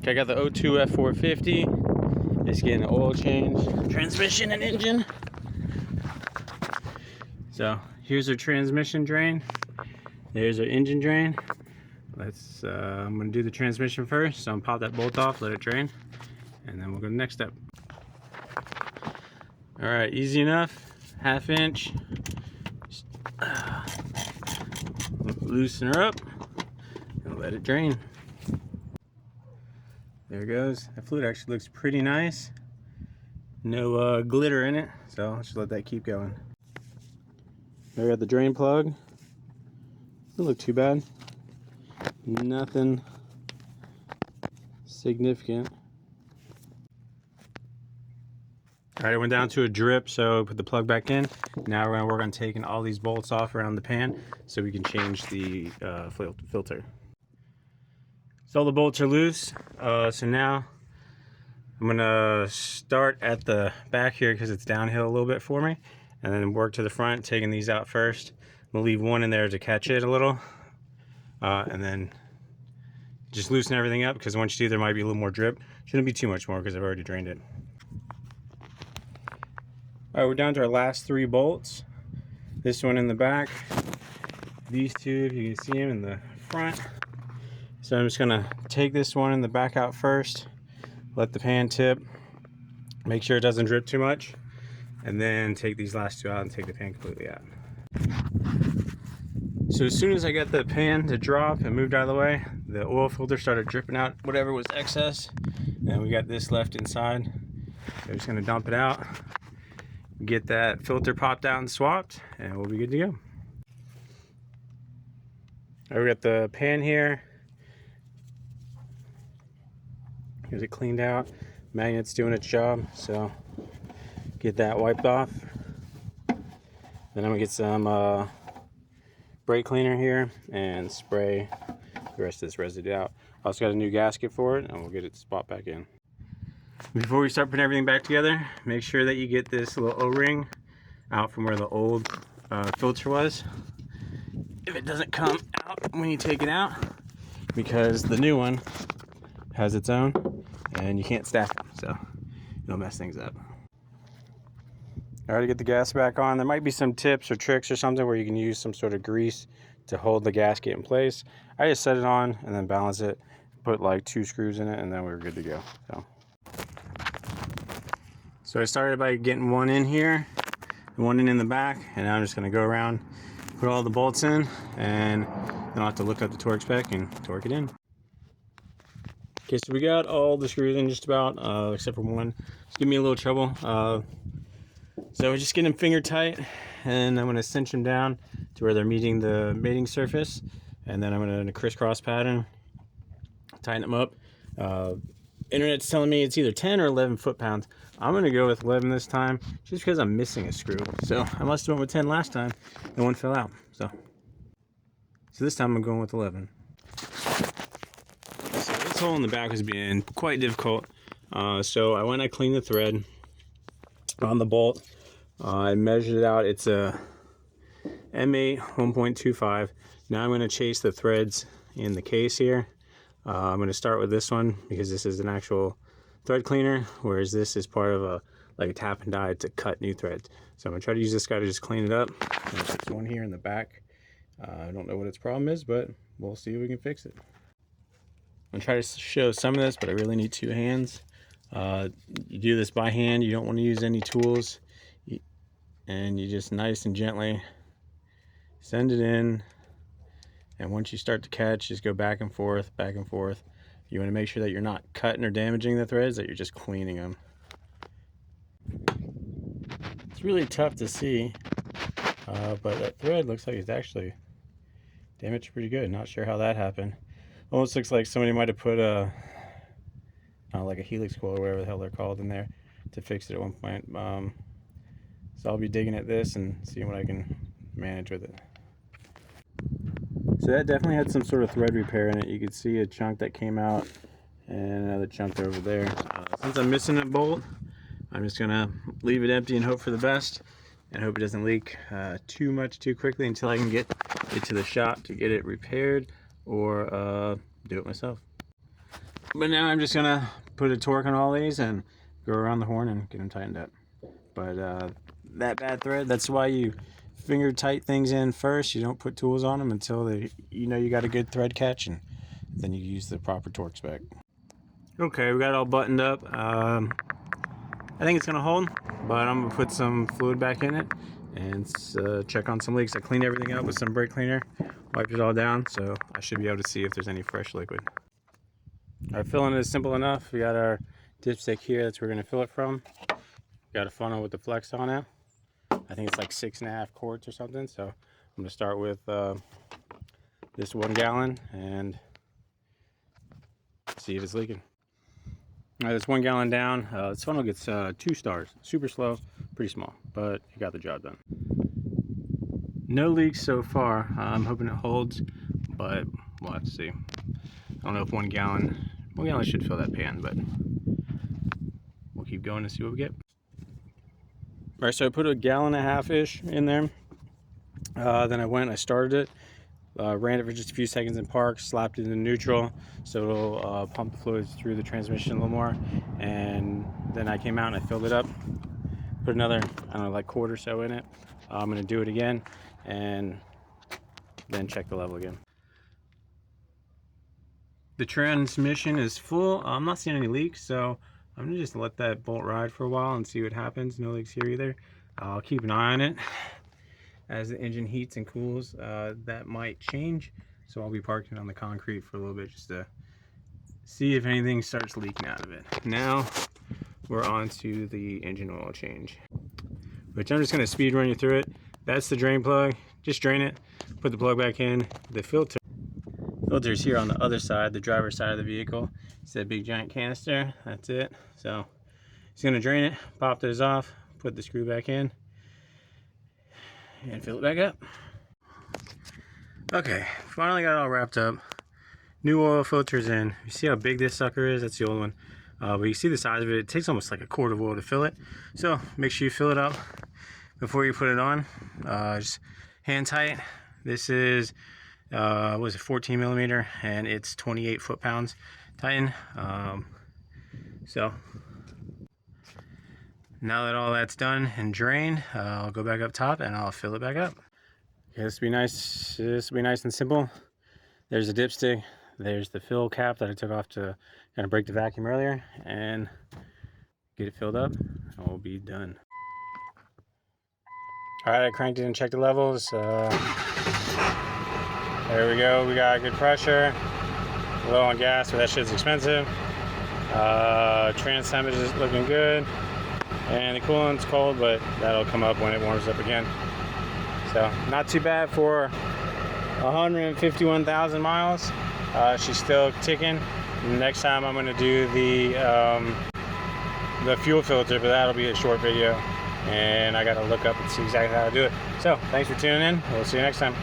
Okay, I got the 02 F-450. It's getting an oil change, transmission and engine. So here's our transmission drain. There's our engine drain. I'm gonna do the transmission first. So I'm gonna pop that bolt off, let it drain, and then we'll go to the next step. All right, easy enough. 1/2 inch. Just, loosen her up and let it drain. There it goes. That fluid actually looks pretty nice. No glitter in it, so I'll just let that keep going. I got the drain plug. Doesn't look too bad. Nothing significant. All right, I went down to a drip, so put the plug back in. Now we're gonna work on taking all these bolts off around the pan so we can change the filter. So all the bolts are loose. So now I'm gonna start at the back here because it's downhill a little bit for me, and then work to the front, taking these out first. I'm gonna leave one in there to catch it a little, and then just loosen everything up, because once you do, there might be a little more drip. Shouldn't be too much more because I've already drained it. All right, we're down to our last 3 bolts. This one in the back, these 2, if you can see them, in the front. So I'm just gonna take this one in the back out first, let the pan tip, make sure it doesn't drip too much, and then take these last 2 out and take the pan completely out. So as soon as I got the pan to drop and moved out of the way, the oil filter started dripping out whatever was excess, and we got this left inside. So I'm just gonna dump it out, get that filter popped out and swapped, and we'll be good to go. All right, we got the pan here. Here's it cleaned out. Magnet's doing its job, so get that wiped off. Then I'm gonna get some brake cleaner here and spray the rest of this residue out. Also got a new gasket for it, and we'll get it spot back in. Before we start putting everything back together, make sure that you get this little O-ring out from where the old filter was. If it doesn't come out when you take it out, because the new one has its own, and you can't stack them, so it'll mess things up. All right, to get the gas back on, there might be some tips or tricks or something where you can use some sort of grease to hold the gasket in place. I just set it on and then balance it, put like 2 screws in it, and then we were good to go. So I started by getting one in here, one in the back, and now I'm just gonna go around, put all the bolts in, and then I'll have to look up the torque spec and torque it in. Okay, so we got all the screws in just about, except for one. It's giving me a little trouble. So we're just getting them finger tight, and I'm gonna cinch them down to where they're meeting the mating surface, and then I'm gonna, in a crisscross pattern, tighten them up. Internet's telling me it's either 10 or 11 foot-pounds. I'm gonna go with 11 this time, just because I'm missing a screw. So I must have went with 10 last time, and one fell out. So this time I'm going with 11. So this hole in the back was being quite difficult. So I cleaned the thread on the bolt. I measured it out. It's a M8 1.25. Now I'm going to chase the threads in the case here. I'm going to start with this one because this is an actual thread cleaner, whereas this is part of like a tap and die to cut new threads. So I'm going to try to use this guy to just clean it up. There's one here in the back. I don't know what its problem is, but we'll see if we can fix it. I'm going to try to show some of this, but I really need 2 hands. You do this by hand. You don't want to use any tools, and you just nice and gently send it in, and once you start to catch, just go back and forth. You want to make sure that you're not cutting or damaging the threads, that you're just cleaning them. It's really tough to see, but that thread looks like it's actually damaged pretty good. Not sure how that happened. Almost looks like somebody might have put like a helix coil or whatever the hell they're called in there to fix it at one point. So I'll be digging at this and seeing what I can manage with it. So that definitely had some sort of thread repair in it. You could see a chunk that came out and another chunk over there. Since I'm missing a bolt, I'm just gonna leave it empty and hope for the best, and hope it doesn't leak too much too quickly until I can get it to the shop to get it repaired or do it myself. But now I'm just gonna put a torque on all these and go around the horn and get them tightened up. But that bad thread, that's why you finger tight things in first. You don't put tools on them until you know you got a good thread catch, and then you use the proper torque spec. Okay, we got it all buttoned up. I think it's gonna hold, but I'm gonna put some fluid back in it and check on some leaks. I cleaned everything up with some brake cleaner, wiped it all down, so I should be able to see if there's any fresh liquid. Our filling is simple enough. We got our dipstick here, that's where we're gonna fill it from. Got a funnel with the flex on it. I think it's like 6.5 quarts or something. So I'm gonna start with this 1 gallon and see if it's leaking. All right, that's 1 gallon down. This funnel gets 2 stars. Super slow, pretty small, but it got the job done. No leaks so far. I'm hoping it holds, but we'll have to see. I don't know if 1 gallon should fill that pan, but we'll keep going and see what we get. All right, so I put 1.5 gallons-ish in there. Then I started it, ran it for just a few seconds in park, slapped it in neutral, so it'll pump the fluids through the transmission a little more. And then I came out and I filled it up, put another, I don't know, like quart or so in it. I'm gonna do it again and then check the level again. The transmission is full. I'm not seeing any leaks, so I'm gonna just let that bolt ride for a while and see what happens. No leaks here either. I'll keep an eye on it as the engine heats and cools. That might change, so I'll be parking on the concrete for a little bit just to see if anything starts leaking out of it. Now we're on to the engine oil change, which I'm just gonna speed run you through it. That's the drain plug. Just drain it, put the plug back in. The filter's here on the other side, the driver's side of the vehicle. It's that big giant canister. That's it. So he's gonna drain it, pop those off, put the screw back in, and fill it back up. Okay, finally got it all wrapped up. New oil filter's in. You see how big this sucker is? That's the old one. But you see the size of it. It takes almost like a quart of oil to fill it. So make sure you fill it up before you put it on. Just hand tight. This is what was it, 14 millimeter, and it's 28 foot-pounds tighten. So now that all that's done and drained, I'll go back up top and I'll fill it back up. Okay, this will be nice. This will be nice and simple. There's a dipstick. There's the fill cap that I took off to kind of break the vacuum earlier and get it filled up, and we'll be done. All right, I cranked it and checked the levels. There we go. We got good pressure. Low on gas, but that shit's expensive. Trans temperature is looking good. And the coolant's cold, but that'll come up when it warms up again. So not too bad for 151,000 miles. She's still ticking. Next time I'm gonna do the fuel filter, but that'll be a short video. And I gotta look up and see exactly how to do it. So thanks for tuning in. We'll see you next time.